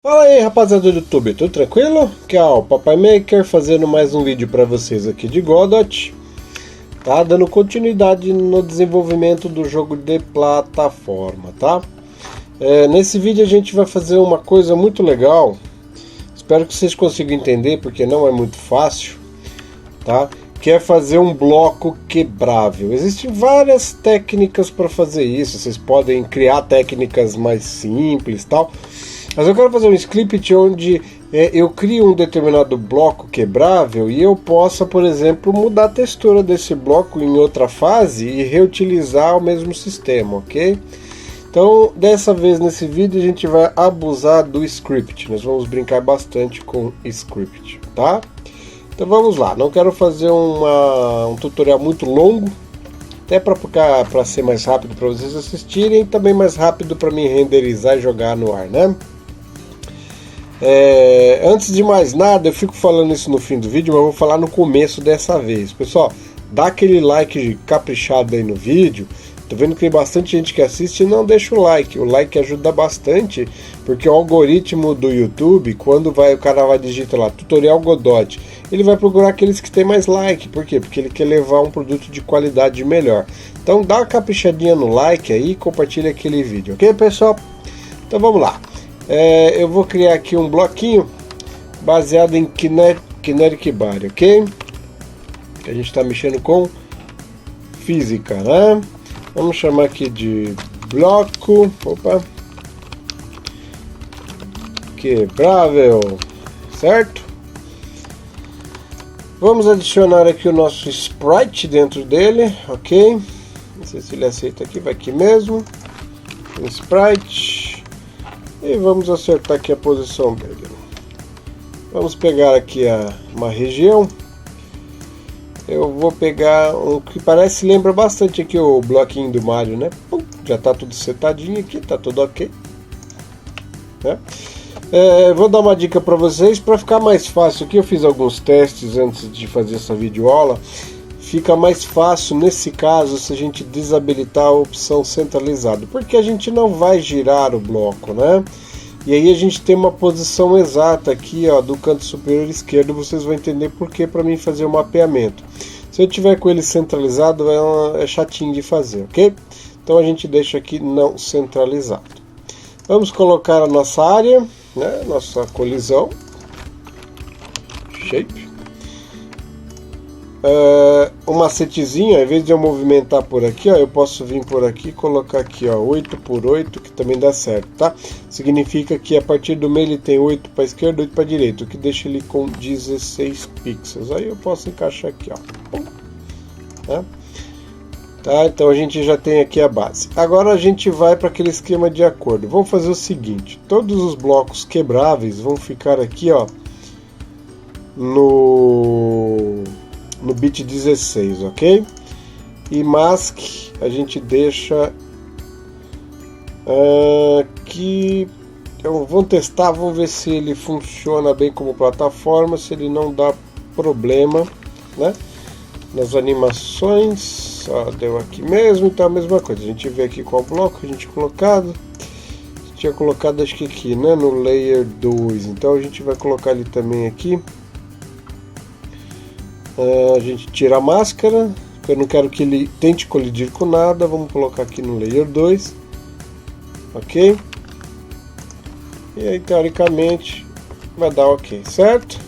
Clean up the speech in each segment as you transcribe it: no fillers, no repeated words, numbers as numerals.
Fala aí, rapaziada do YouTube, tudo tranquilo? Aqui é o Papai Maker fazendo mais um vídeo para vocês aqui de Godot, tá? Dando continuidade no desenvolvimento do jogo de plataforma, tá? Nesse vídeo a gente vai fazer uma coisa muito legal, espero que vocês consigam entender porque não é muito fácil, tá? Que é fazer um bloco quebrável. Existem várias técnicas para fazer isso, vocês podem criar técnicas mais simples, tal. Mas eu quero fazer um script onde eu crio um determinado bloco quebrável e eu possa, por exemplo, mudar a textura desse bloco em outra fase e reutilizar o mesmo sistema, ok? Então, dessa vez nesse vídeo a gente vai abusar do script. Nós vamos brincar bastante com script, tá? Então vamos lá. Não quero fazer um tutorial muito longo, até para ser mais rápido para vocês assistirem e também mais rápido para mim renderizar e jogar no ar, né? Antes de mais nada, eu fico falando isso no fim do vídeo, mas eu vou falar no começo dessa vez. Pessoal, dá aquele like caprichado aí no vídeo. Tô vendo que tem bastante gente que assiste e não deixa o like. O like ajuda bastante, porque o algoritmo do YouTube, quando o cara vai digitar lá tutorial Godot, ele vai procurar aqueles que tem mais like. Por quê? Porque ele quer levar um produto de qualidade melhor. Então dá uma caprichadinha no like aí e compartilha aquele vídeo, ok, pessoal? Então vamos lá. Eu vou criar aqui um bloquinho baseado em Kinetic Body, ok? A gente está mexendo com física, né? Vamos chamar aqui de bloco, quebrável, certo? Vamos adicionar aqui o nosso sprite dentro dele, ok? Não sei se ele aceita aqui, vai aqui mesmo. Um sprite. E vamos acertar aqui a posição dele. Vamos pegar aqui uma região. Eu vou pegar um que lembra bastante aqui o bloquinho do Mario, né? Já está tudo setadinho aqui, tá tudo ok, né? Vou dar uma dica para vocês para ficar mais fácil aqui. Eu fiz alguns testes antes de fazer essa videoaula. Fica mais fácil nesse caso se a gente desabilitar a opção centralizado, porque a gente não vai girar o bloco, né? E aí a gente tem uma posição exata aqui, ó, do canto superior esquerdo. Vocês vão entender por que para mim fazer o mapeamento. Se eu tiver com ele centralizado é chatinho de fazer, ok? Então a gente deixa aqui não centralizado. Vamos colocar a nossa área, né? Nossa colisão, shape. Um macetezinho, ao invés de eu movimentar por aqui, ó, eu posso vir por aqui e colocar aqui, ó, 8 por 8, que também dá certo, tá? Significa que a partir do meio ele tem 8 para a esquerda e 8 para a direita, o que deixa ele com 16 pixels. Aí eu posso encaixar aqui, ó. Tá? Então a gente já tem aqui a base. Agora a gente vai para aquele esquema de acordo. Vamos fazer o seguinte: todos os blocos quebráveis vão ficar aqui, ó, no bit 16, ok? E mask a gente deixa aqui. Então, vamos testar, vamos ver se ele funciona bem como plataforma, se ele não dá problema, né? Nas animações, ó, deu aqui mesmo, então a mesma coisa. A gente vê aqui qual bloco a gente colocado. Tinha colocado acho que aqui, né? No layer 2. Então a gente vai colocar ele também aqui. A gente tira a máscara, porque eu não quero que ele tente colidir com nada. Vamos colocar aqui no layer 2, ok? E aí teoricamente vai dar ok, certo?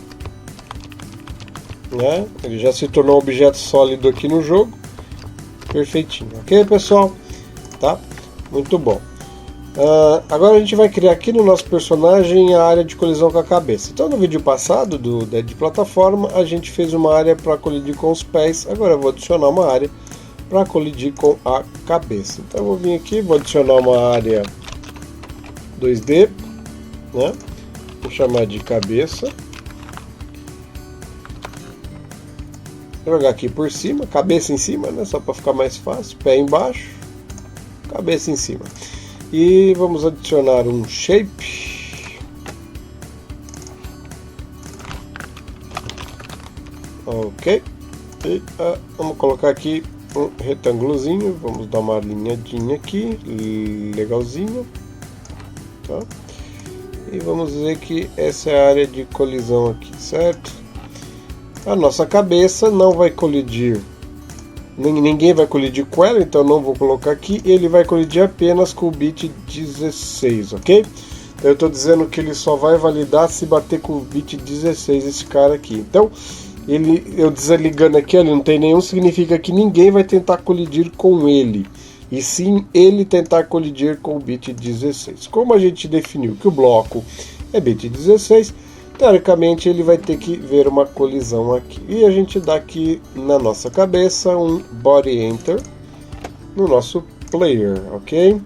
Né? Ele já se tornou um objeto sólido aqui no jogo, perfeitinho, ok, pessoal? Tá? Muito bom. Agora a gente vai criar aqui no nosso personagem a área de colisão com a cabeça. Então no vídeo passado de plataforma a gente fez uma área para colidir com os pés. Agora eu vou adicionar uma área para colidir com a cabeça. Então eu vou vir aqui, vou adicionar uma área 2D, né? Vou chamar de cabeça. Vou jogar aqui por cima, cabeça em cima, né? Só para ficar mais fácil. Pé embaixo, cabeça em cima. E vamos adicionar um shape. Ok. E vamos colocar aqui um retângulozinho. Vamos dar uma alinhadinha aqui. Legalzinho. Tá? e vamos dizer que essa é a área de colisão aqui, certo? A nossa cabeça não vai colidir, ninguém vai colidir com ela, então não vou colocar aqui. Ele vai colidir apenas com o bit 16, ok? Eu estou dizendo que ele só vai validar se bater com o bit 16, esse cara aqui. Então, eu desligando aqui, ele não tem nenhum, significa que ninguém vai tentar colidir com ele, e sim ele tentar colidir com o bit 16. Como a gente definiu que o bloco é bit 16, teoricamente ele vai ter que ver uma colisão aqui. E a gente dá aqui na nossa cabeça um body enter no nosso player, ok?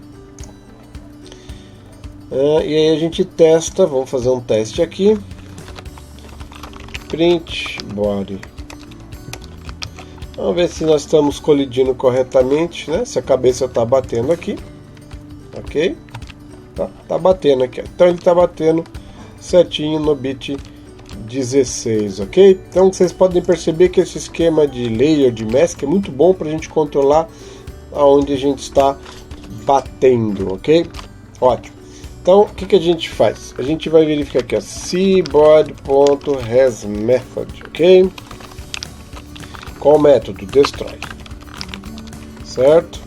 E aí a gente testa, vamos fazer um teste aqui. Print body. Vamos ver se nós estamos colidindo corretamente, né? Se a cabeça está batendo aqui, ok? Tá batendo aqui. Então ele está batendo certinho no bit 16, ok? Então vocês podem perceber que esse esquema de layer, de mask, é muito bom para a gente controlar aonde a gente está batendo, ok? Ótimo. Então o que a gente faz? A gente vai verificar aqui, ó, cbody.hasMethod, ok? Qual o método? Destroy, certo?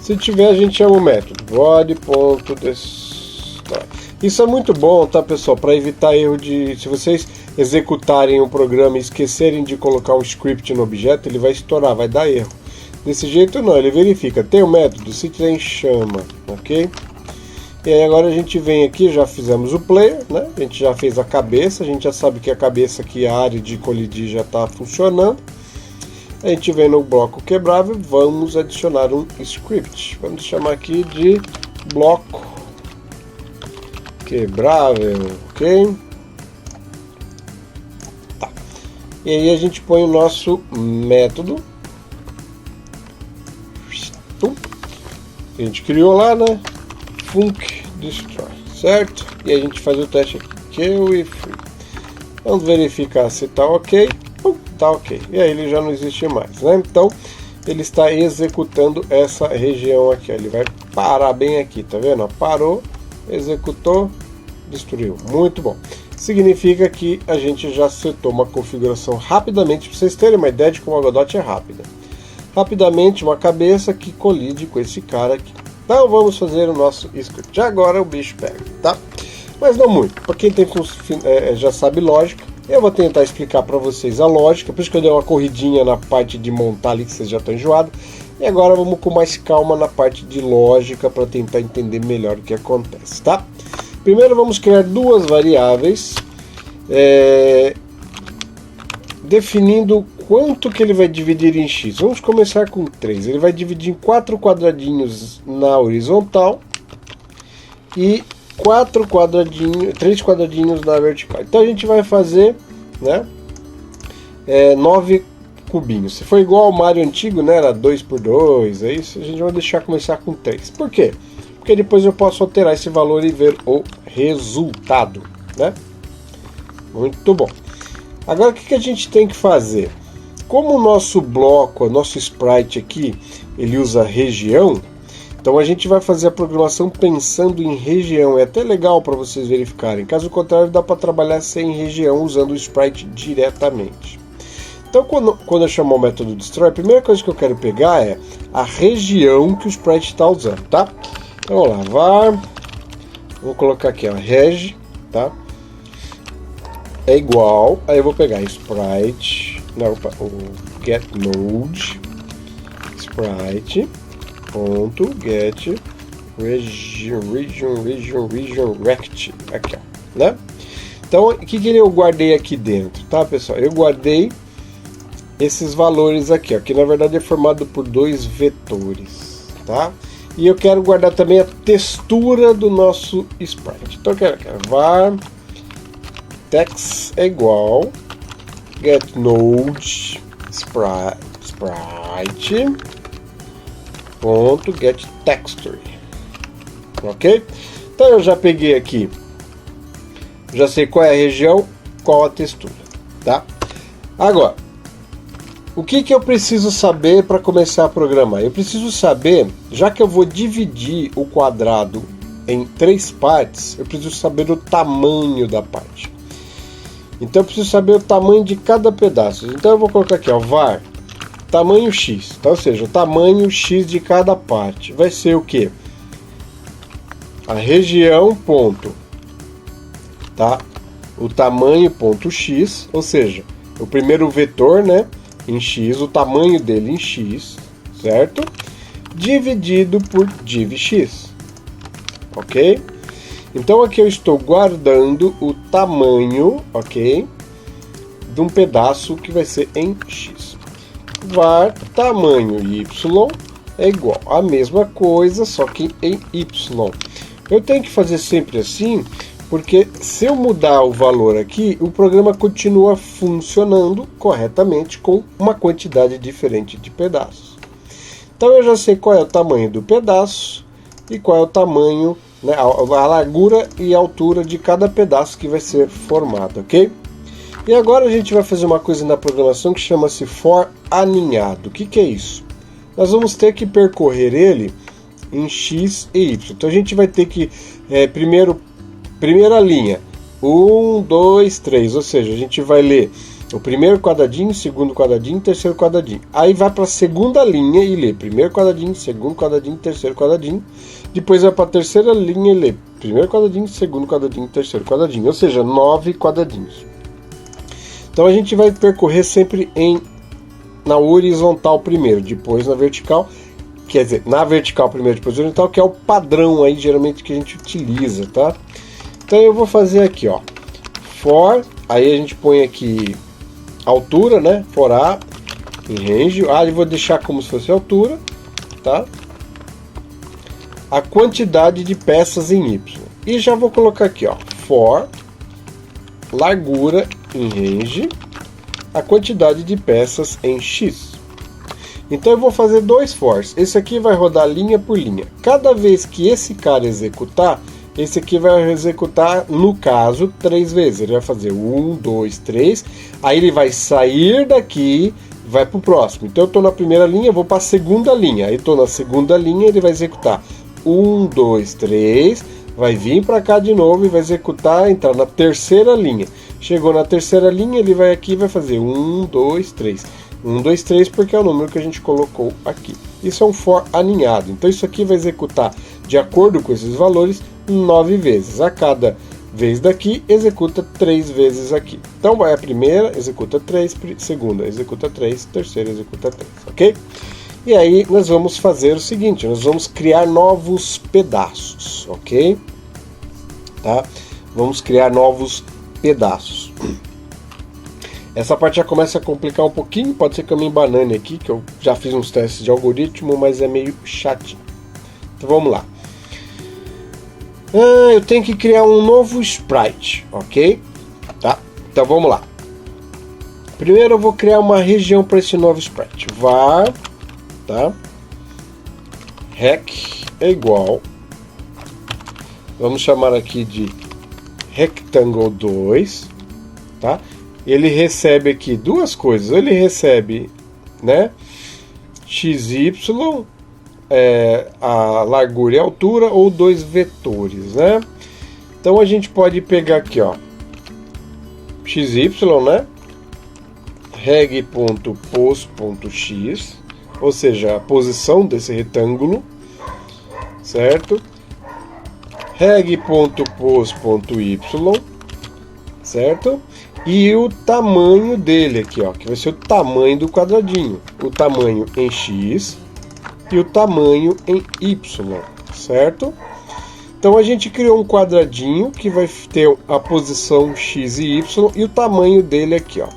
Se tiver, a gente chama o método body.destroy. Isso é muito bom, tá, pessoal? Para evitar erro de... Se vocês executarem o programa e esquecerem de colocar um script no objeto, ele vai estourar, vai dar erro. Desse jeito não, ele verifica. Tem o método, se tem, chama, ok? E aí agora a gente vem aqui, já fizemos o player, né? A gente já fez a cabeça, a gente já sabe que a cabeça aqui, a área de colidir já está funcionando. A gente vem no bloco quebrável, vamos adicionar um script. Vamos chamar aqui de bloco quebrável, ok? Tá. E aí a gente põe o nosso método que a gente criou lá, né? Func destroy, certo? E a gente faz o teste aqui, kill e free. Vamos verificar se está ok. Tá ok. E aí ele já não existe mais, né? Então ele está executando essa região aqui. Ele vai parar bem aqui, tá vendo? Parou, executou, destruiu. Muito bom. Significa que a gente já setou uma configuração rapidamente, para vocês terem uma ideia de como a Godot é rápida. Rapidamente uma cabeça que colide com esse cara aqui. Então vamos fazer o nosso script. Agora o bicho pega, tá? Mas não muito. Para quem tem, já sabe lógica, eu vou tentar explicar para vocês a lógica. Por isso que eu dei uma corridinha na parte de montar ali, que vocês já estão enjoados. E agora vamos com mais calma na parte de lógica para tentar entender melhor o que acontece, tá? Primeiro vamos criar duas variáveis, definindo quanto que ele vai dividir em x. Vamos começar com 3. Ele vai dividir em 4 quadradinhos na horizontal e 3 quadradinhos na vertical. Então a gente vai fazer, né, 9 cubinhos. Se for igual ao Mario antigo, né, era 2x2, é isso. A gente vai deixar começar com 3. Por quê? Porque depois eu posso alterar esse valor e ver o resultado, né? Muito bom. Agora o que a gente tem que fazer? Como o nosso bloco, o nosso sprite aqui, ele usa região, então a gente vai fazer a programação pensando em região. É até legal para vocês verificarem. Caso contrário, dá para trabalhar sem região usando o sprite diretamente. Então quando eu chamar o método destroy, a primeira coisa que eu quero pegar é a região que o sprite está usando, tá? Então vamos lá, var, vou colocar aqui, ó, reg, tá? É igual, aí eu vou pegar sprite, não, o get node, sprite, ponto, get, region, rect, aqui, ó, né? Então, o que eu guardei aqui dentro, tá, pessoal? Eu guardei esses valores aqui, ó, que na verdade é formado por 2 vetores, tá? E eu quero guardar também a textura do nosso sprite. Então, eu quero var text é igual get node sprite ponto get texture, ok? Então eu já peguei aqui, já sei qual é a região, qual a textura, tá? Agora, o que eu preciso saber para começar a programar? Eu preciso saber, já que eu vou dividir o quadrado em 3 partes, eu preciso saber o tamanho da parte. Então eu preciso saber o tamanho de cada pedaço. Então eu vou colocar aqui, ó, var tamanho x, então, ou seja, o tamanho x de cada parte vai ser o que? A região ponto, tá? O tamanho ponto x, ou seja, o primeiro vetor, né, em x, o tamanho dele em x, certo? Dividido por div(x), ok? Então aqui eu estou guardando o tamanho, ok, de um pedaço que vai ser em x. Var tamanho y é igual a mesma coisa, só que em y. Eu tenho que fazer sempre assim, porque se eu mudar o valor aqui, o programa continua funcionando corretamente com uma quantidade diferente de pedaços. Então eu já sei qual é o tamanho do pedaço e qual é o tamanho, né, a largura e a altura de cada pedaço que vai ser formado, ok? E agora a gente vai fazer uma coisa na programação que chama-se for aninhado. O que é isso? Nós vamos ter que percorrer ele em x e y. Então a gente vai ter que, primeira linha, 1, 2, 3, ou seja, a gente vai ler o primeiro quadradinho, segundo quadradinho, terceiro quadradinho. Aí vai para a segunda linha e lê primeiro quadradinho, segundo quadradinho, terceiro quadradinho. Depois vai para a terceira linha e lê primeiro quadradinho, segundo quadradinho, terceiro quadradinho. Ou seja, 9 quadradinhos. Então a gente vai percorrer sempre na horizontal primeiro, depois na vertical. Quer dizer, na vertical primeiro, depois na horizontal, que é o padrão aí geralmente que a gente utiliza, tá? Então eu vou fazer aqui, ó, for, aí a gente põe aqui altura, né? For a em range, eu vou deixar como se fosse altura, tá? A quantidade de peças em y. E já vou colocar aqui, ó, for largura em range, a quantidade de peças em x. Então eu vou fazer 2 fors. Esse aqui vai rodar linha por linha. Cada vez que esse cara executar, esse aqui vai executar, no caso, 3 vezes. Ele vai fazer 1, 2, 3. Aí ele vai sair daqui, vai para o próximo. Então eu estou na primeira linha, vou para a segunda linha. Aí estou na segunda linha, ele vai executar 1, 2, 3. Vai vir para cá de novo e vai executar, entrar na terceira linha. Chegou na terceira linha, ele vai aqui e vai fazer 1, 2, 3. 1, 2, 3, porque é o número que a gente colocou aqui. Isso é um for aninhado. Então isso aqui vai executar, de acordo com esses valores, 9 vezes. A cada vez daqui, executa 3 vezes aqui. Então vai a primeira, executa 3, segunda, executa 3, terceira, executa 3, ok? E aí nós vamos fazer o seguinte, nós vamos criar novos pedaços, ok? Tá? Vamos criar novos pedaços. Essa parte já começa a complicar um pouquinho, pode ser que eu me embanane aqui, que eu já fiz uns testes de algoritmo, mas é meio chatinho. Então vamos lá. Eu tenho que criar um novo sprite, ok? Tá? Então vamos lá. Primeiro eu vou criar uma região para esse novo sprite. Var, tá? Rec é igual. Vamos chamar aqui de rectangle 2, tá? Ele recebe aqui duas coisas. Ele recebe, né, xy, a largura e a altura, ou 2 vetores, né? Então a gente pode pegar aqui, ó, xy, né? reg.pos.x, ou seja, a posição desse retângulo, certo? reg.pos.y, certo? E o tamanho dele aqui, ó, que vai ser o tamanho do quadradinho, o tamanho em x e o tamanho em y, certo? Então a gente criou um quadradinho que vai ter a posição x e y e o tamanho dele aqui, ó.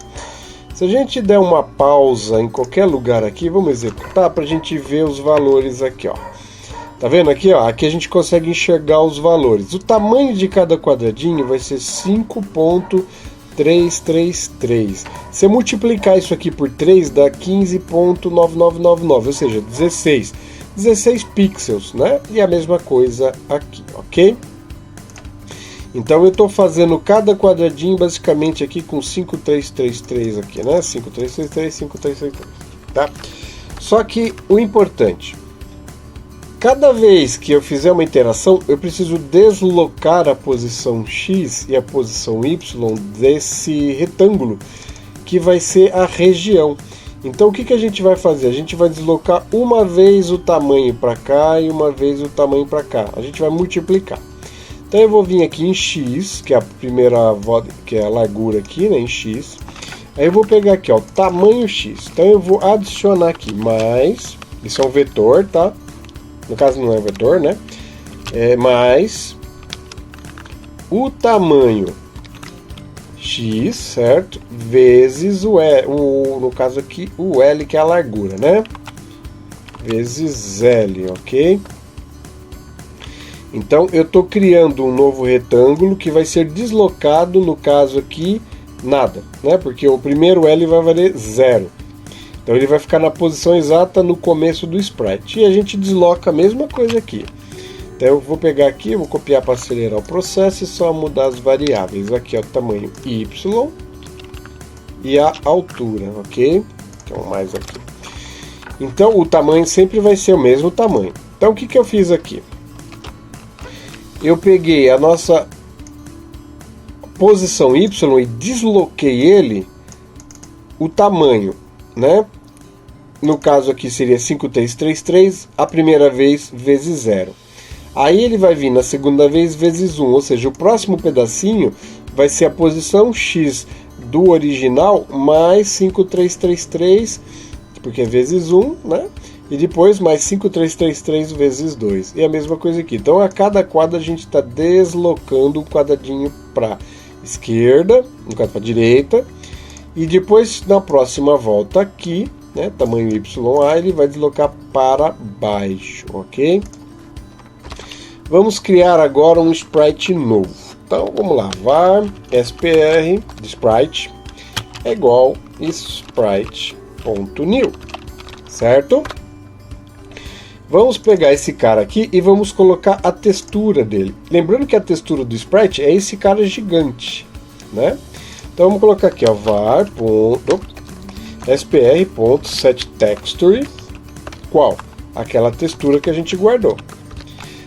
Se a gente der uma pausa em qualquer lugar aqui, vamos executar para a gente ver os valores aqui, ó. Tá vendo aqui, ó? Aqui a gente consegue enxergar os valores. O tamanho de cada quadradinho vai ser 5.333. Se eu multiplicar isso aqui por 3, dá 15.9999, ou seja, 16 pixels, né? E a mesma coisa aqui, ok? Então eu estou fazendo cada quadradinho basicamente aqui com 5333 aqui, né? 5333, 5333, tá? Só que o importante, Cada vez que eu fizer uma interação, eu preciso deslocar a posição X e a posição Y desse retângulo, que vai ser a região. Então o que a gente vai fazer? A gente vai deslocar uma vez o tamanho para cá e uma vez o tamanho para cá. A gente vai multiplicar. Então eu vou vir aqui em X, que é a primeira, que é a largura aqui, né, em X. Aí eu vou pegar aqui, ó, tamanho X. Então eu vou adicionar aqui mais, isso é um vetor, tá? No caso não é vetor, né? Mais o tamanho X, certo? Vezes no caso aqui, o L, que é a largura, né? Vezes L, ok? Então eu estou criando um novo retângulo que vai ser deslocado, no caso aqui, nada, né? Porque o primeiro L vai valer 0. Então ele vai ficar na posição exata no começo do sprite. E a gente desloca a mesma coisa aqui. Então eu vou pegar aqui, vou copiar para acelerar o processo e só mudar as variáveis. Aqui é o tamanho Y e a altura, ok? Então mais aqui. Então o tamanho sempre vai ser o mesmo tamanho. Então o que eu fiz aqui? Eu peguei a nossa posição Y e desloquei ele o tamanho, né? No caso aqui seria 5333, a primeira vez vezes 0. Aí ele vai vir na segunda vez vezes 1, ou seja, o próximo pedacinho vai ser a posição X do original mais 5333, porque é vezes 1, né? E depois mais 5333 vezes 2. E a mesma coisa aqui. Então a cada quadro a gente está deslocando o quadradinho para esquerda, no caso para direita. E depois na próxima volta aqui, né, tamanho YA, ele vai deslocar para baixo, ok? Vamos criar agora um sprite novo. Então vamos lá, var spr de sprite é igual sprite.new, certo? Vamos pegar esse cara aqui e vamos colocar a textura dele. Lembrando que a textura do sprite é esse cara gigante, né? Então vamos colocar aqui, ó, var.spr.setTexture, qual? Aquela textura que a gente guardou.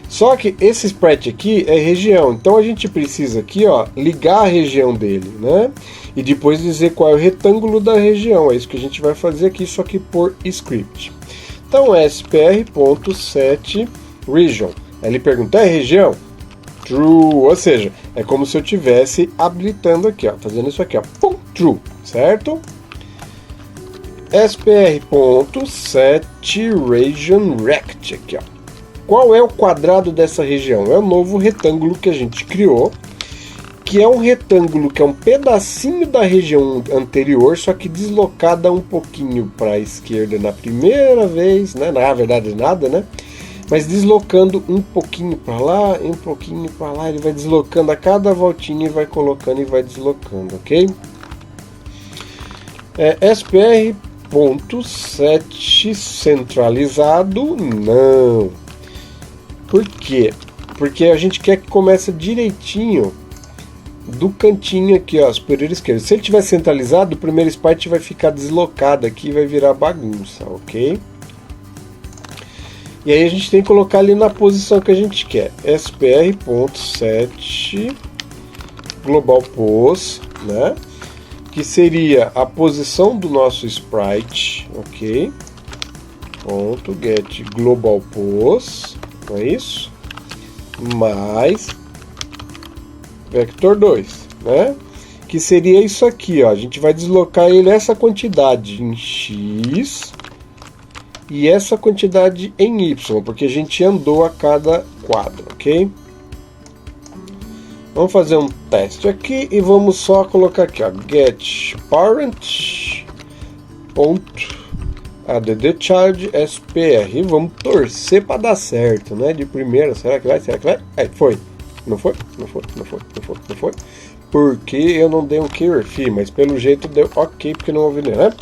Só que esse sprite aqui é região, então a gente precisa aqui, ó, ligar a região dele, né? E depois dizer qual é o retângulo da região. É isso que a gente vai fazer aqui, só que por script. Então é spr.setRegion. Ele pergunta, é região? True, ou seja, é como se eu estivesse habilitando aqui, ó, fazendo isso aqui, ó, pum, true, certo? spr.setRegionRect aqui, ó. Qual é o quadrado dessa região? É o novo retângulo que a gente criou, que é um retângulo que é um pedacinho da região anterior, só que deslocada um pouquinho para a esquerda na primeira vez, né? Na verdade nada, né? Mas deslocando um pouquinho para lá e um pouquinho para lá, ele vai deslocando a cada voltinha e vai colocando e vai deslocando, ok? spr.set centralizado, não. Por quê? Porque a gente quer que comece direitinho do cantinho aqui, ó, superior esquerdo. Se ele estiver centralizado, o primeiro sprite vai ficar deslocado aqui e vai virar bagunça, ok? E aí a gente tem que colocar ali na posição que a gente quer. spr.set global pose, né? Que seria a posição do nosso sprite, ok? .get global pose, não é isso? Mais vector 2, né? Que seria isso aqui, ó. A gente vai deslocar ele essa quantidade em x e essa quantidade em y, porque a gente andou a cada quadro, ok? Vamos fazer um teste aqui e vamos só colocar aqui, ó, get parent add charge spr. E vamos torcer para dar certo, né? De primeira, será que vai? Será que vai? É, foi. Não foi? Não foi? Não foi? Não foi? Não foi? Porque eu não dei um QRF, mas pelo jeito deu ok, porque não houve, né?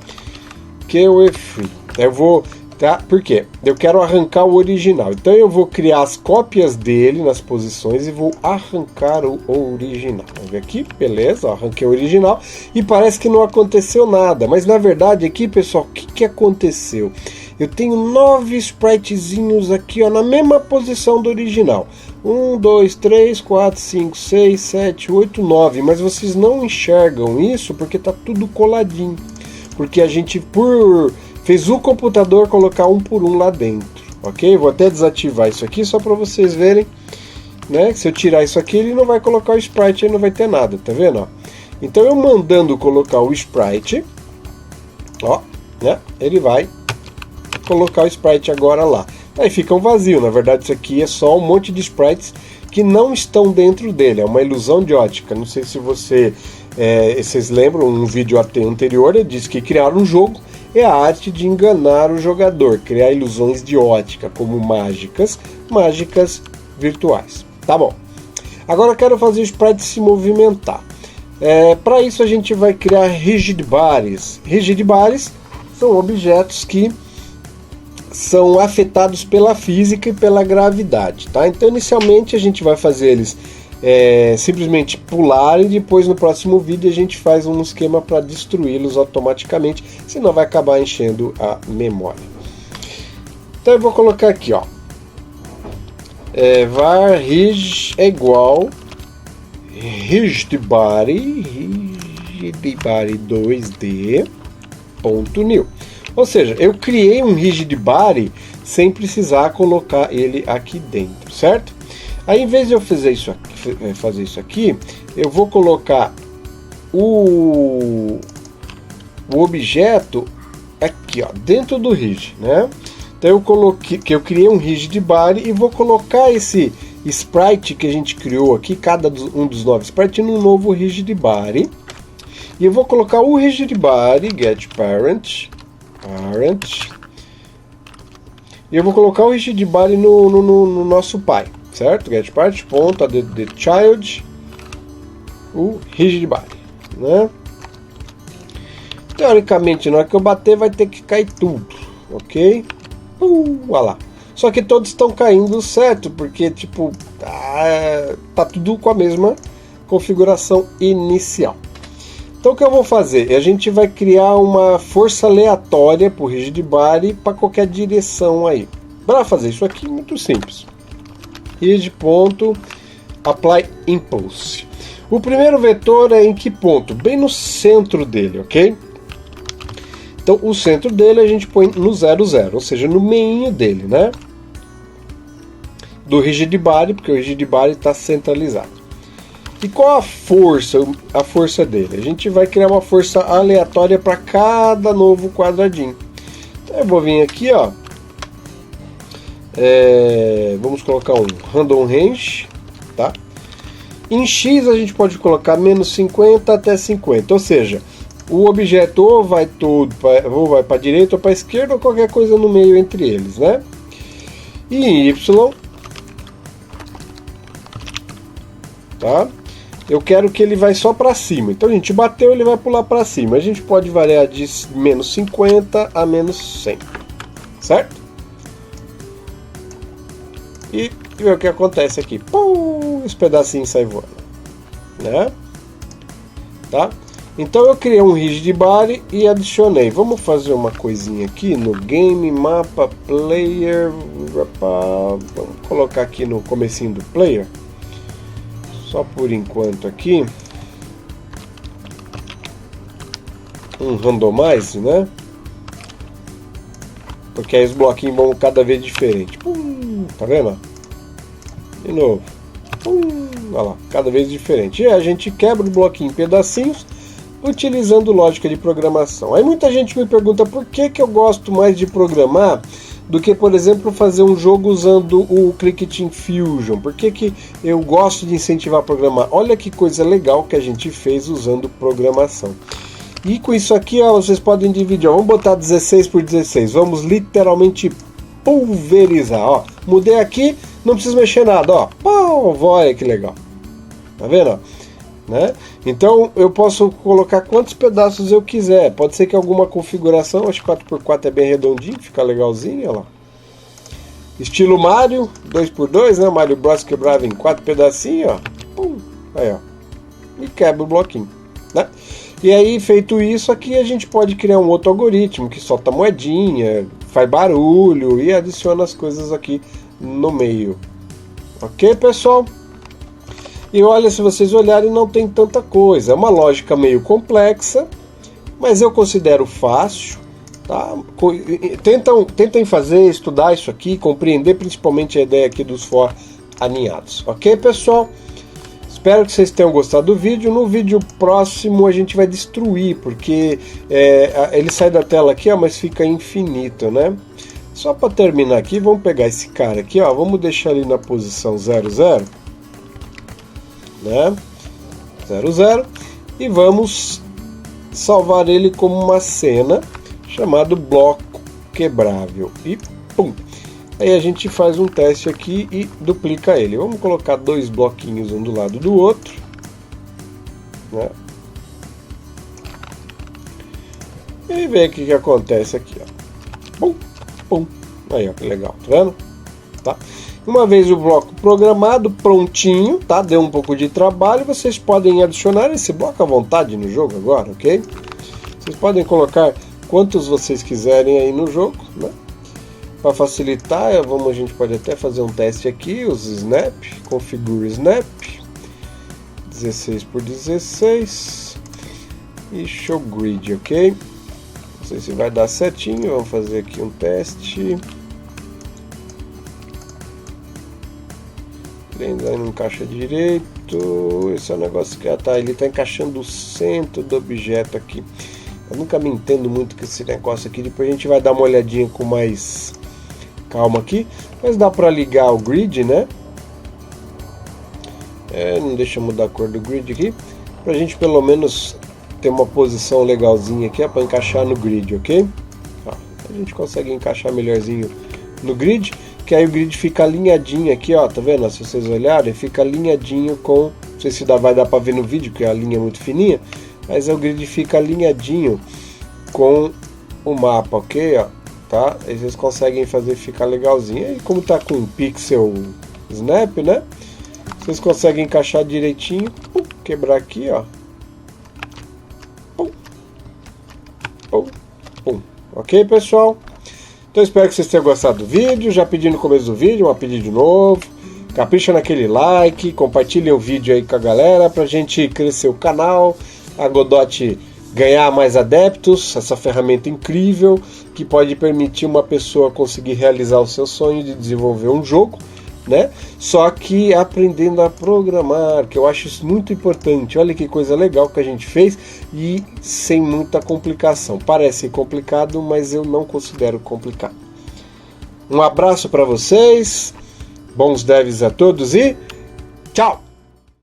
QRF. Eu vou, tá? Por quê? Eu quero arrancar o original. Então eu vou criar as cópias dele nas posições e vou arrancar o original. Vamos ver aqui, beleza? Arranquei o original e parece que não aconteceu nada. Mas na verdade aqui, pessoal, o que aconteceu? eu tenho 9 spritezinhos aqui, ó, na mesma posição do original. 1, 2, 3, 4, 5, 6, 7, 8, 9. Mas vocês não enxergam isso porque tá tudo coladinho. Porque a gente fez o computador colocar um por um lá dentro. Ok? Vou até desativar isso aqui só para vocês verem. Né? Se eu tirar isso aqui, ele não vai colocar o sprite, aí não vai ter nada, tá vendo? Ó? Então eu mandando colocar o sprite, ó, né? Ele vai colocar o sprite agora lá. Aí fica um vazio, na verdade isso aqui é só um monte de sprites que não estão dentro dele, é uma ilusão de ótica. Não sei se vocês lembram, um vídeo anterior eu disse que criar um jogo é a arte de enganar o jogador, criar ilusões de ótica, como mágicas virtuais. Tá bom. Agora eu quero fazer o sprite se movimentar. Para isso a gente vai criar rigid bodies. Rigid bodies são objetos que são afetados pela física e pela gravidade, tá? Então inicialmente a gente vai fazer eles simplesmente pular, e depois no próximo vídeo a gente faz um esquema para destruí-los automaticamente, senão vai acabar enchendo a memória. Então eu vou colocar aqui, ó, var rig é igual rigid body 2D ponto new. Ou seja, eu criei um rigid body sem precisar colocar ele aqui dentro, certo? Aí, em vez de eu fazer isso aqui, eu vou colocar o objeto aqui, ó, dentro do rigid, né? Então eu criei um rigid body e vou colocar esse sprite que a gente criou aqui, cada um dos 9 sprites, num novo rigid body. E eu vou colocar o rigid body get parent. E eu vou colocar o rigid body no nosso pai, certo? Get parent ponto the child, o rigid body, né? Teoricamente, na hora que eu bater vai ter que cair tudo, ok? Olha lá. Só que todos estão caindo certo, porque tipo tá tudo com a mesma configuração inicial. Então o que eu vou fazer? A gente vai criar uma força aleatória para o rigid body para qualquer direção aí. Para fazer isso aqui, muito simples. Rigid.apply impulse. O primeiro vetor é em que ponto? Bem no centro dele, ok? Então o centro dele a gente põe no 0, 0, ou seja, no meio dele, né? Do rigid body, porque o rigid body está centralizado. E qual a força dele? A gente vai criar uma força aleatória para cada novo quadradinho. Então eu vou vir aqui, ó. Vamos colocar um random range, tá? Em X a gente pode colocar menos 50 até 50, ou seja, o objeto ou vai para a direita ou para a esquerda, ou qualquer coisa no meio entre eles, né? E em Y, tá? Eu quero que ele vai só para cima. Então a gente bateu, ele vai pular para cima. A gente pode variar de menos 50 a menos 100. Certo? E ver o que acontece aqui. Pum, esse pedacinho sai voando. Né? Tá? Então eu criei um rigid body e adicionei. Vamos fazer uma coisinha aqui no game mapa player. Vamos colocar aqui no comecinho do player. Só por enquanto aqui, um randomize, né? Porque aí os bloquinhos vão cada vez diferente. Tá vendo? De novo. Olha lá, cada vez diferente. E a gente quebra o bloquinho em pedacinhos, utilizando lógica de programação. Aí muita gente me pergunta por que eu gosto mais de programar do que, por exemplo, fazer um jogo usando o Cricut Fusion. Por que eu gosto de incentivar a programar? Olha que coisa legal que a gente fez usando programação. E com isso aqui, ó, vocês podem dividir. Ó, vamos botar 16 por 16. Vamos literalmente pulverizar. Ó. Mudei aqui, não preciso mexer nada. Ó. Olha que legal. Tá vendo? Né? Então eu posso colocar quantos pedaços eu quiser. Pode ser que alguma configuração, acho que 4x4 é bem redondinho, fica legalzinho, olha lá. Estilo Mario, 2x2, né? Mario Bros quebrava em 4 pedacinhos, ó. Aí, ó. E quebra o bloquinho, né? E aí, feito isso, aqui a gente pode criar um outro algoritmo que solta moedinha, faz barulho e adiciona as coisas aqui no meio. Ok, pessoal? E olha, se vocês olharem, não tem tanta coisa. É uma lógica meio complexa, mas eu considero fácil. Tá? Tentem fazer, estudar isso aqui, compreender principalmente a ideia aqui dos for aninhados. Ok, pessoal? Espero que vocês tenham gostado do vídeo. No vídeo próximo a gente vai destruir, porque ele sai da tela aqui, ó, mas fica infinito, né? Só para terminar aqui, vamos pegar esse cara aqui, ó, vamos deixar ele na posição 00, né? 00, e vamos salvar ele como uma cena chamado bloco quebrável. E pum! Aí a gente faz um teste aqui e duplica ele. Vamos colocar 2 bloquinhos um do lado do outro, né? E ver o que acontece aqui, ó. Pum, pum. Aí, ó, que legal, tá vendo? Tá? Uma vez o bloco programado, prontinho, tá? Deu um pouco de trabalho, vocês podem adicionar esse bloco à vontade no jogo agora, ok? Vocês podem colocar quantos vocês quiserem aí no jogo, né? Para facilitar, a gente pode até fazer um teste aqui, os snap, configure snap, 16 por 16 e show grid, ok? Não sei se vai dar certinho, vamos fazer aqui um teste. Ele ainda não encaixa direito, esse é um negócio que ele está encaixando o centro do objeto aqui. Eu nunca me entendo muito com esse negócio aqui, depois a gente vai dar uma olhadinha com mais calma aqui, mas dá para ligar o grid, né? Não deixa eu mudar a cor do grid aqui, para a gente pelo menos ter uma posição legalzinha aqui, para encaixar no grid, ok? Ó, a gente consegue encaixar melhorzinho no grid, que aí o grid fica alinhadinho aqui, ó, tá vendo? Se vocês olharem, fica alinhadinho com, não sei se vai dar para ver no vídeo, que a linha é muito fininha, mas o grid fica alinhadinho com o mapa, ok? Ó, tá? Aí vocês conseguem fazer ficar legalzinho. E como tá com pixel snap, né? Vocês conseguem encaixar direitinho. Quebrar aqui, ó. Pum. Pum. Pum. Ok, pessoal? Então espero que vocês tenham gostado do vídeo. Já pedi no começo do vídeo, mas pedi de novo. Capricha naquele like, compartilhem o vídeo aí com a galera pra gente crescer o canal. A Godot ganhar mais adeptos, essa ferramenta incrível que pode permitir uma pessoa conseguir realizar o seu sonho de desenvolver um jogo, né? Só que aprendendo a programar, que eu acho isso muito importante. Olha que coisa legal que a gente fez e sem muita complicação. Parece complicado, mas eu não considero complicado. Um abraço para vocês, bons devs a todos e tchau!